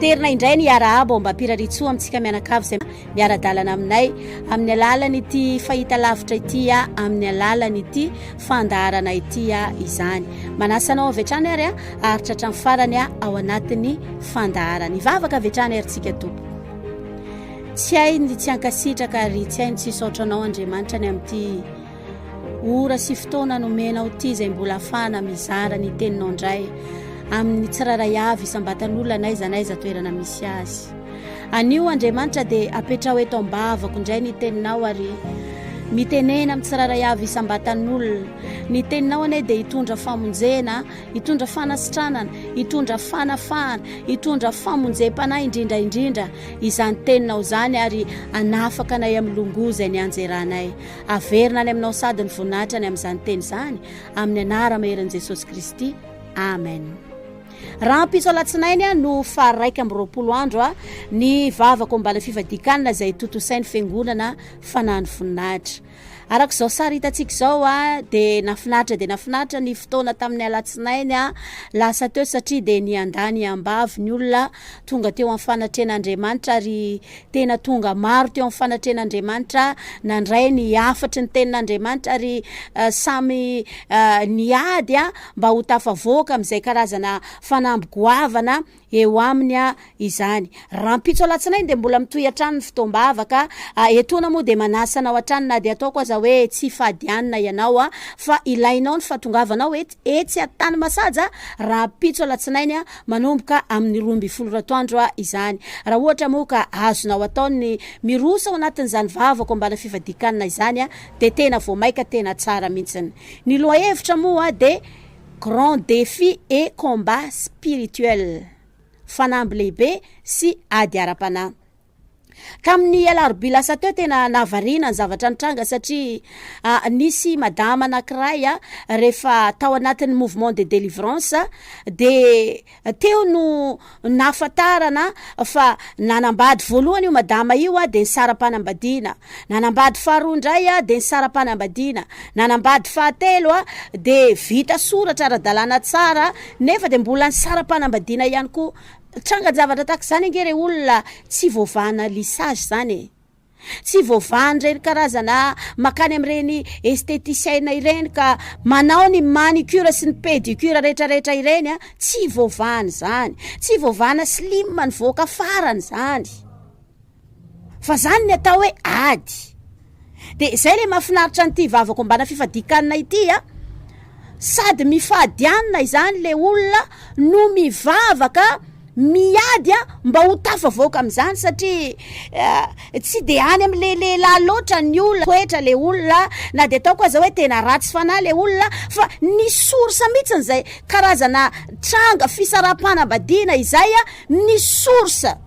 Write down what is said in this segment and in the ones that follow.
Aterina indray ny arabo mba piraritsoa amintsika mianakavy zay miara-dalana aminay amin'ny alalany ity fahita lavitra ity amin'ny alalany ity fandaharana ity izany. Manasanao avetrany ary aritra hatrany farany ao anatiny fandaharana. Ivavaka avetrany ary tsika tompo. Tsy hainy tsy ankasitraka ary tsy hainy tsy saotranao Andriamanitra ny amin'ity ora sy fotoana nomenao ity zay mbola afana mizara ny teninao indray amin'ny tsiraray avy sambatan'olona naiza toerana misy azy. Anio Andriamanitra dia apetrao eto ambavako indray ny teninao ary mitenena amin'ny tsiraray avy sambatan'olona. Ny teninao ane dia hitondra famonjena, hitondra fanasitranana, hitondra fanafahana, hitondra famonjem-panahy indrindra izany teninao zany ary anafaka anay amin'ny longoza ny anjeranay. Averina any aminao sady ny voninahitra ny amin'izany teny zany amin'ny anara maheran'i Jesosy Kristy. Amen. Raha mpiso alatsinainy no faraika amby 20 andro ny vavako mbala fivadikanana izay totosainy fiangonana fanahany voninahitra. Arak'izao sary hitantsika izao dia nafinahitra ny fotoana tamin'ny alatsinainy lasa teo satria dia niandany ambavy ny olona tonga teo amin'ny fanatren'Andriamanitra ary tena tonga maro teo amin'ny fanatren'Andriamanitra nandray ny afatry ny tenin'Andriamanitra ary samy niady mba ho tafavoaka amin'izay karazana fanamby-goavana eo aminy izany. Raha mpitso alatsinainy dia mbola mitohy hatrany ny fotoam-bavaka etona moa dia manasanao hatrany na dia ataoko aza hoe tsy fadianina ianao fa ilainao ny fahatongavanao etsy atany masaja raha mpitso alatsinainy manomboka amin'ny 12 ratoandro izany. Raha ohatra moa ka azonao ataony mirosa ao anatin'izany vavako mbana fivadikanina izany dia tena voamaika tena tsara mihitsiny. Ny lohahevitra moa dia grand défi et combat spirituel, fanamby lehibe sy ady ara-panahy. Ka amin'ny alarobia lasa teo tena navarina ny zavatra nitranga satria nisy madama anankiray rehefa tao anatin'ny mouvement de délivrance dia teo no nafatarana fa nanambady voalohany io madama io dia ny saram-panambadiana, nanambady faharoa indray dia ny saram-panambadiana, nanambady fahatelo dia vita soratra ara-dalàna tsara nefa dia mbola ny saram-panambadiana ihany koa. Tranga zavatra tahaka izany angere olona tsy voavana lisage zany tsy voavana ireny karazana makany amin'ireny estéticienne ireny ka manao ny manicure sy ny pédicure rehetrarehetra ireny tsy voavana zany, tsy voavana slim ny voaka farany zany fa zany ny atao hoe ady. Dia izay le mahafinaritra n'ity vavako mbana fifadikanina ity sady mifadianina izany le olona no mivavaka miady mba ho tafavoaka amin'izany satria tsy dia any amin'le lehilahy loatra ny olona toetra le olona na dia ataoko aza hoe tena ratsy fanahy le olona fa ny sorsa mihitsy n'izay karazana tranga fisarapanambadiana izay ny sorsa.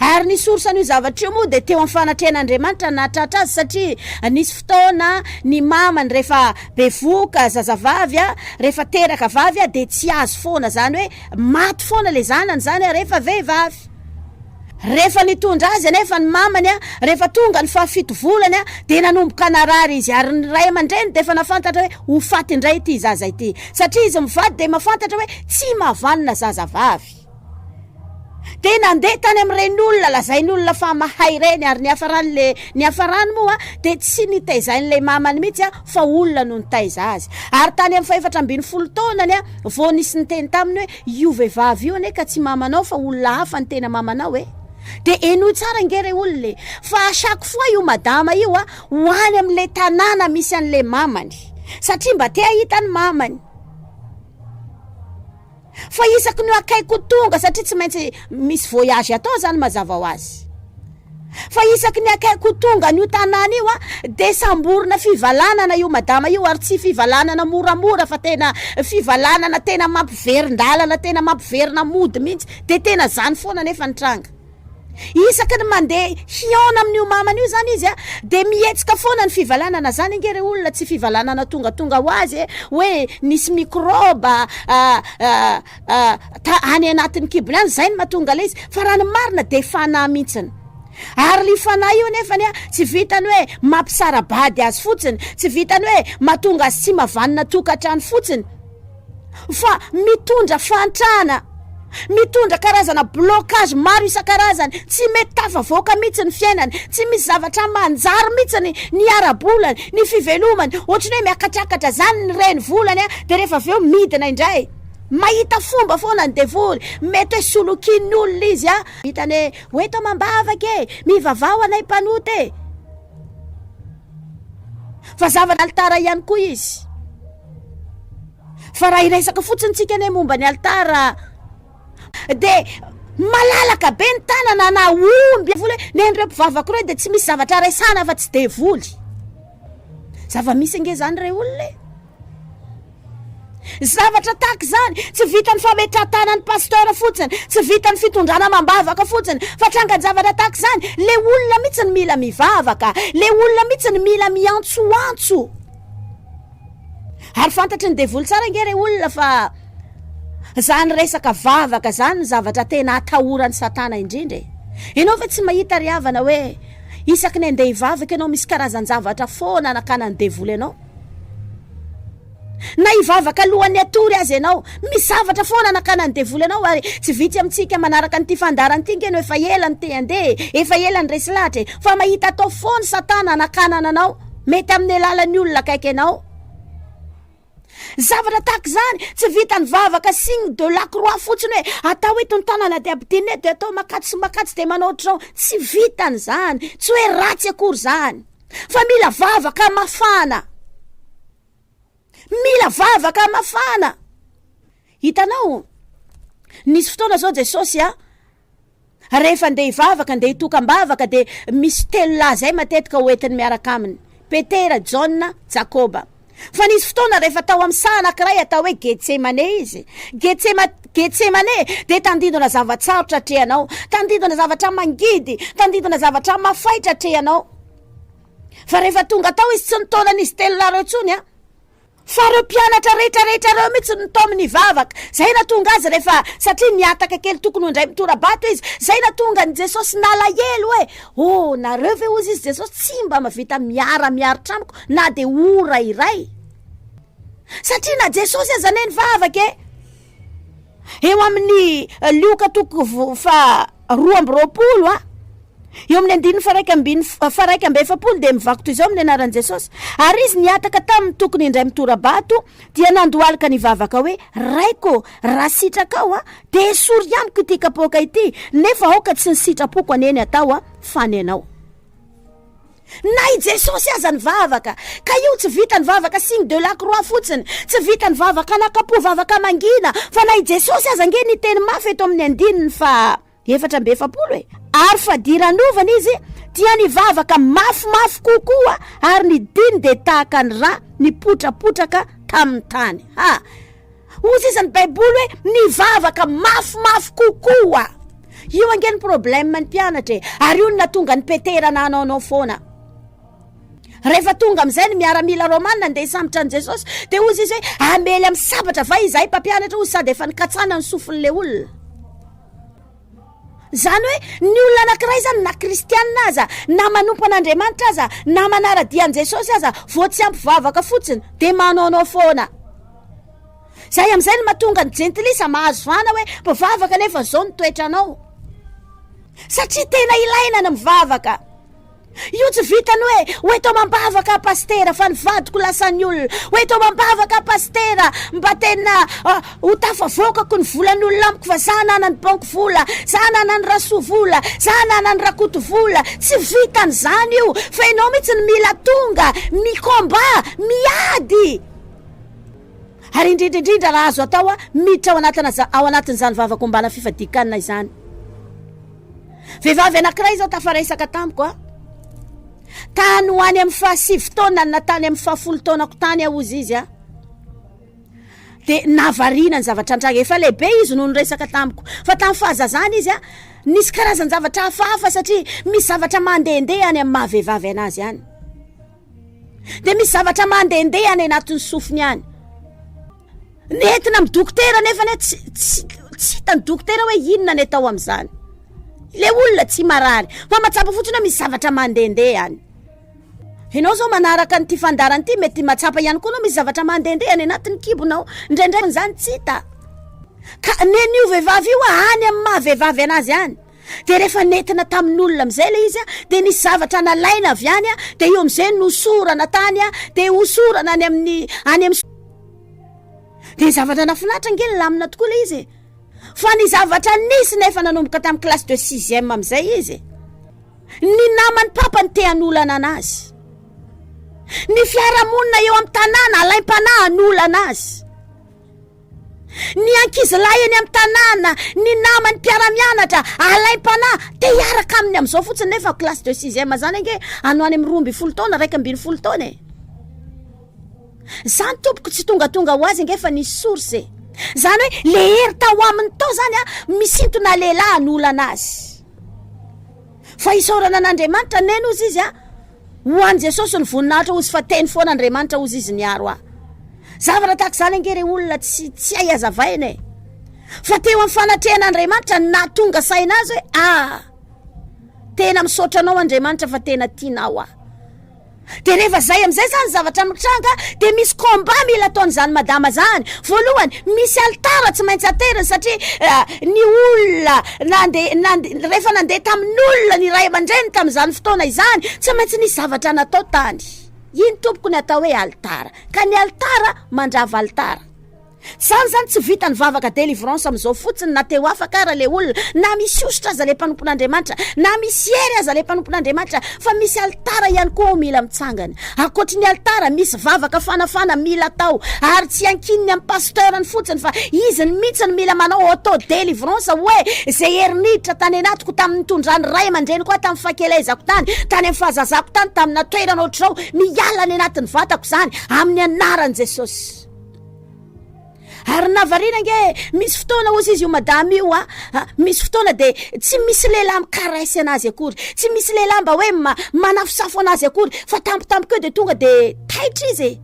Ary ny sorsan'io zavatra io moa dia teo amin'ny fanatren'Andriamanitra nahatratra azy satria nisy fotoana ny mamany rehefa bevoka zazavavy rehefa teraka vavy dia tsy azo foana zany hoe maty foana le zanany zany rehefa vehivavy. Rehefa nitondra azy anefa ny mamany rehefa tonga ny fahafito volany dia nanomboka narary izy ary ny ray aman-dreny dia efa nafantatra hoe ho faty indray ity zaza ity satria izy mivady dia mafantatra hoe tsy mahavanona zazavavy. Dia nandeha tany amin'ireny olona lazainy olona fa mahay ireny ary ny hafarany moa dia tsy nitaizain'ilay mamany mihitsy fa olona no nitaiza azy. Ary tany amin'ny 470 taonany vao nisy niteny taminy hoe io vehivavy io ane ka tsy mamanao fa olona hafa ny tena mamanao dia eno tsara ngere olona fa chaque fois io madama io ho any amin'ilay tanàna misy an'ilay mamany satria mba te ahita ny mamany. Fa isaky ny akaiko tonga satria tsy maintsy misy voyage atao zany mazava ho azy. Fa isaky ny akaiko tonga n'io tanàna io dia samborina fivalanana io madama io ary tsy fivalanana moramora fa tena fivalanana tena mampiverin-dalana tena mampiverina mody mihitsy dia tena zany foana nefa nitranga. Isaky ny mandeha hiona amin'io mamany io zany izy dia mihetsika foana ny fivalanana zany ingere olona tsy fivalanana tonga ho azy hoe nisy mikroba any anatin'ny kibony any zay ny mahatonga le izy fa raha ny marina dia fanahy mihitsiny. Ary ny fanahy io nefany tsy vitany hoe mampisarabady azy fotsiny, tsy vitany hoe mahatonga azy tsy mahavanona tokantrano fotsiny fa mitondra fantrana mitondra karazana blocage maro isan-karazany, tsy mety tafavoaka mihitsy ny fiainany, tsy misy zavatra manjary mihitsy ny ara-bolany, ny fivelomany, ohatrany hoe miakatriakatra zany ny reny volany de rehefa aveo midina indray mahita fomba foana ny devoly, mety hoe solokin'ny olona izy hitany hoe eto mambavaka mivavao anay mpanoty fa zavatra altara ihany koa izy. Fa raha iresaka fotsiny tsika ne momba ny altara de malalaka be ny tanana na omby voly nen'ireo mpivavaka reo de tsy misy zavatra resana fa tsy devoly. Zava-misy ange zany re olona zavatra tahaka zany tsy vitany fametratana ny pasteur fotsiny, tsy vitany fitondrana mambavaka fotsiny, fa trangany zavatra tahaka zany le olona mihitsy ny mila mivavaka, le olona mihitsy ny mila miantsoantso. Ary fantatry ny devoly tsara nge re olona fa zany resaka vavaka zany zavatra tena atahorany satana indrindra. Ianao fa tsy mahita riavana hoe isaky ny andeha hivavaka ianao misy karazany zavatra foana anakanany devoly ianao, na hivavaka alohan'ny atory azy ianao misy zavatra foana anakanany devoly ianao. Ary tsy vitsy amintsika manaraka nyty fandarany ty ngeno efa elany te andeha, efa elany resy lahatra fa mahita atao foana satana anakanana anao mety amin'ny alalan'ny olona akaiky ianao. Zavatra tahaka zany tsy vitany vavaka signe de la croix fotsiny hoe atao eto ny tanana de abidine de atao makatsy makatsy de manaotrao, tsy vitany zany, tsy hoe ratsy akory zany, fa mila vavaka mafana, mila vavaka mafana. Hitanao nisy fotoana zao Jesosy rehefa andeha hivavaka, andeha hitokam-bavaka de misy telo lahy zay matetika hoentiny miaraka aminy, Petera, John, Jakoba. Fa nisy fotoana rehefa tao amin'ny saha anankiray atao hoe Getsemane izy, Getsemane de tandindona zavatsarotra atrehanao, tandindona zavatra mangidy, tandindona zavatra mafaitra atrehanao. Fa rehefa tonga tao izy tsy nitaonan'izy telo lahy reo tsony fa reo mpianatra rehetrarehetra reo mihitsy nitao amin'ny vavaka. Zay natonga azy rehefa satria niataka kely tokony indray mitorabato izy, zay natonga ny Jesosy nalahelo hoe nareo ve ozy izy Jesosy tsy mba mavita miaritra amiko na de ora iray, satria na Jesosy azane ny vavaka eo amin'ny Luka toko fa 2:20 eo amin'ny 9:1-4 de mivako toy izao amin'ny anaran'i Jesosy. Ary izy niataka tamin'ny tokony indray mitorabato dia nandohalika ny vavaka hoe raiko raha sitrakao de sory amiko ity kapoaka ity, nefa aoka tsy ny sitrapoko aneny atao fa ny anao. Na i Jesosy aza ny vavaka, ka io tsy vita ny vavaka signe de la croix fotsiny, tsy vita ny vavaka nakapo, vavaka mangina, fa na i Jesosy aza nge ny teny mafy eto amin'ny 4:7 ary fa diranovana izy dia ny vavaka mafimafy kokoa ary ny diny de tahaka ny ra ny potrapotraka tamin'ny tany. Ozy izy ny Baiboly hoe ny vavaka mafimafy kokoa. Io ange ny problème ny mpianatra ary io na tonga ny Petera na anao foana. Rehefa tonga am'izay ny miaramila romanina andeha sambotra an' Jesosy de ozy izy hoe amely amin'ny sabatra va izahay mpampianatra ozy sady efa nikatsana ny sofin'le olona. Zany hoe ny olona anankiray zany na kristianina aza, na manompo an'Andriamanitra aza, na manara-dian'i Jesosy aza, vao tsy ampivavaka fotsiny de manaonao foana. Zay am'izay ny mahatonga ny jentilisa mahazo vana hoe mpivavaka nefa zao ny toetranao, satria tena ilaina ny mivavaka. Io tsy vitany hoe tao mambavaka pastera fa nivadiko lasan'ny olona, hoe tao mambavaka pastera mba tena ho tafavokako ny volan'ny olona amiko fa za nana ny banky vola, za nana ny raso vola, za nana ny rakoto vola. Tsy vitany zany io, fa ianao mihitsy ny mila tonga mikomba, miady. Ary indrindrindrindra raha azo atao miditra ao anatin'izany vavaka ombana fifadikanina izany. Vehivavy anankiray zao tafaresaka tamiko tany ho any amin'ny 7 taona na tany amin'ny 10 taonako tany ozy izy de navarina ny zavatra antranga efa lehibe izy no resaka tamiko, fa tamin'ny fahazazany izy nisy karazany zavatra hafahafa satria misy zavatra mandehandeha any amin'ny mahavehivavy anazy any, de misy zavatra mandehandeha any anatin'ny sofiny any. Nentina amin'ny dokotera nefa tsy hitany dokotera hoe inona ny atao amin'izany. Le olona tsy marary fa matsapa fotsiny misy zavatra mandehandeha any. Ianao zao manaraka ny ty fandarany ty mety matsapa ihany koa misy zavatra mandehandeha any anatin'ny kibonao, indraindray zany tsy hita. ka nen'io vehivavy io any amin'ny mahavehivavy anazy any. De rehefa nentina tamin'olona am'izay le izy de nisy zavatra nalaina avy any de io am'izay nosorana tany de osorana any amin'ny de zavatra nafinatra ngely lamina tokoa le izy. Fa ny zavatra nisy nefa nanomboka tamin'ny classe de 6e am'izay izy. Ny namany papa ny tean'olana anazy. Ny fiarahamonina eo amin'ny tanàna alaim-panahy an'olana azy. Ny ankizilahy eny amin'ny tanàna, ny namany mpiara-mianatra alaim-panahy te hiaraka aminy amin'izao fotsiny nefa classe de 6e zany ange ano any amin'ny 12 taona, 12 taona e. Zany tompoko tsy tongatonga ho azy nge fa nisy source. Zany hoe le hery tao aminy tao zany misintona lehilahy an'olana azy. Fa isaorana an'Andriamanitra neny ozy izy ho an'i Jesosy ny voninahitra ozy fa teny foana Andriamanitra ozy izy niaro zavatra tahaka zany angere olona tsy hay azavaina e. Fa teo amin'ny fanatrehan'Andriamanitra na tonga saina azy hoe tena misaotra anao Andriamanitra fa tena tianao de rehefa zay am'izay zany zavatra mitranga de misy combat mila ataon'izany madama zany. Voalohany misy altara tsy maintsy ateriny satria ny olona rehefa nandeha tamin'olona ny ray aman-dreny tamin'izany fotoana izany tsy maintsy nisy zavatra natao tany. Iny tompoko ny atao hoe altara, ka ny altara mandrava altara. Zany tsy vita ny vavaka délivrance am'izao fotsiny na teo afaka ara le olona na misy ositra aza le mpanompon'Andriamanitra na misy hery aza le mpanompon'Andriamanitra fa misy altara ihany koa mila mitsangana. Akoatry ny altara misy vavaka fanafana mila tao ary tsy ankininy amin'ny pasteurany fotsiny fa izy ny mitsiny mila manao auto délivrance hoe zay heriniditra tany anatiko tamin'ny tondrany ray aman-dreny koa tamin'ny fakelezako tany amin'ny fahazazako tany tamina toerana ohatr'izao miala ny anatin'ny vatako zany amin'ny anaran'i Jesosy. Ary navarina nge misy fotoana ozy izy io madama io misy fotoana de tsy misy lehilahy mikarasy anazy akory, tsy misy lehilahy mba hoe manafosafo anazy akory fa tampotampoka eo de tonga de taitra izy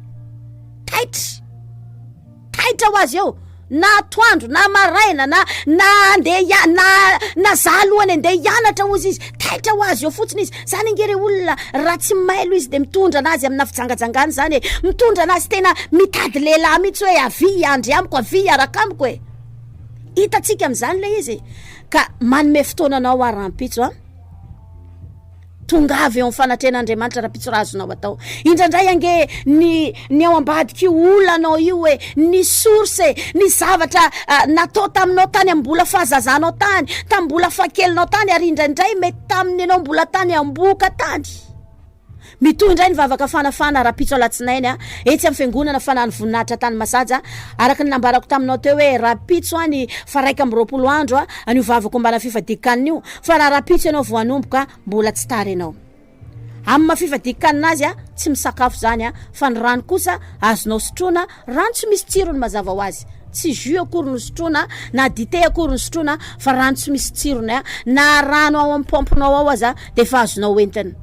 taitra ho azy eo na toandro na maraina na andeha na zalohany andeha hianatra ozy izy taitra ho azy eo fotsiny izy. Zany ingere olona raha tsy mailo izy de mitondra anazy amina fijangajangany zany mitondra anazy tena mitady lehilahy mitsy hoe avy andry amiko avy araka amiko e. Hitatsika am'izany le izy ka manome fotoananao arampitso tonga avy eo amin'ny fanatrehan'Andriamanitra raha-pitso razonao atao. Indrandray ange ny ao ambadiky olanao io hoe ny source ny zavatra natao taminao tany ambola fahazazanao tany tambola fakelinao tany ary indrandray mety taminy anao mbola tany amboka tany. Mitoy indray ny vavaka fanafana raha-pitso alatsinainy etsy amin'ny fiangonana fanahany voninahitra tany masaja araka ny nambarako taminao teo hoe raha-pitso ny fa 120 andro anio vavako mbana fifadikanina io fa raha raha-pitso ianao vao hanomboka mbola tsy tary ianao amin'ny mafifadikanina azy tsy misakafo zany fa ny rano kosa azonao sotrona rano tsy misy tsirony mazava ho azy tsy jus akory ny sotrona na dité akory ny sotrona fa rano tsy misy tsirony na rano ao amin'ny pompinao ao aza de fa azonao entina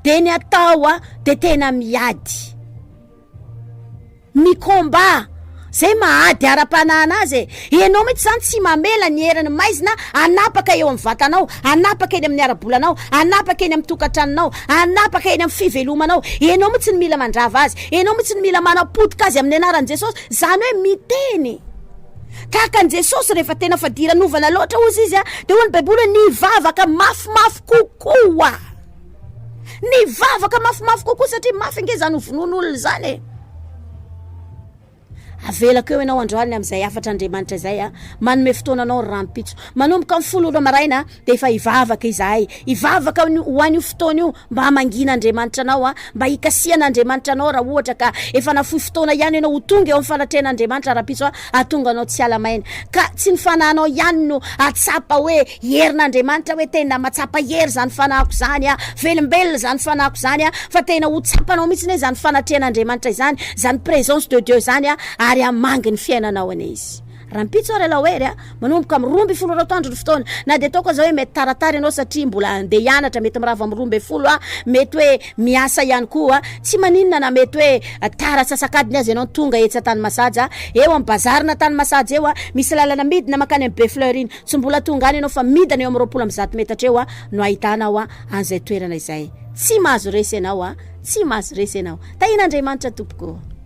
de ny atao de tena miady mikomba zay mahady ara-panahana azy ianao mitsy zany tsy mamela ny heriny maizina anapaka eo amin'ny vatanao anapaka eny amin'ny arabolanao anapaka eny amin'ny tokantranonao anapaka eny amin'ny fivelomanao ianao mitsy ny mila mandrava azy ianao mitsy ny mila manapotika azy amin'ny anaran'i Jesosy zany hoe miteny tahaka an' Jesosy rehefa tena fadiranovana loatra ozy izy de hoy ny Baiboly ny vavaka mafimafy kokoa ny vavaka mafimafy kokoa satria mafy nge zany hovonon'olona zany avelako eo ianao androany amin'izay afatr'Andriamanitra zay manome fotoananao rampitso manomboka amin'ny 10 maraina de efa ivavaka izahay ivavaka ho an'io fotoana io mba hamangin'Andriamanitra anao mba hikasihan'Andriamanitra anao raha ohatra ka efa nafoy fotoana ihany ianao ho tonga eo amin'ny fanatrehan'Andriamanitra rapitso atonga anao tsy alamaina ka tsy ny fanahinao ihany no atsapa hoe herin'Andriamanitra hoe tena matsapa hery zany fanahiko zany velombelona zany fanahiko zany fa tena ho tsapanao mihitsy ne zany fanatrehan'Andriamanitra izany zany présence de Dieu zany ary amangy ny fiainanao ane izy rampitso ary lawery manomboka amin'ny 12 andro ny fotoana na de ataoko aza hoe mety taratara ianao satria mbola andeha hianatra mety mirava amin'ny 12 mety hoe miasa ihany koa tsy maninona na mety hoe tara sasakadiny azy ianao tonga etsy tany masaja eo amin'ny bazarina tany masaja eo misy lalana midina makany amin'ny Befleur iny tsy mbola tonga any ianao fa midina eo amin'ny 20 metatra eo no ahitanao an'izay toerana izay tsy mahazo resy ianao tsy mahazo resy ianao tahin'Andriamanitra tompoko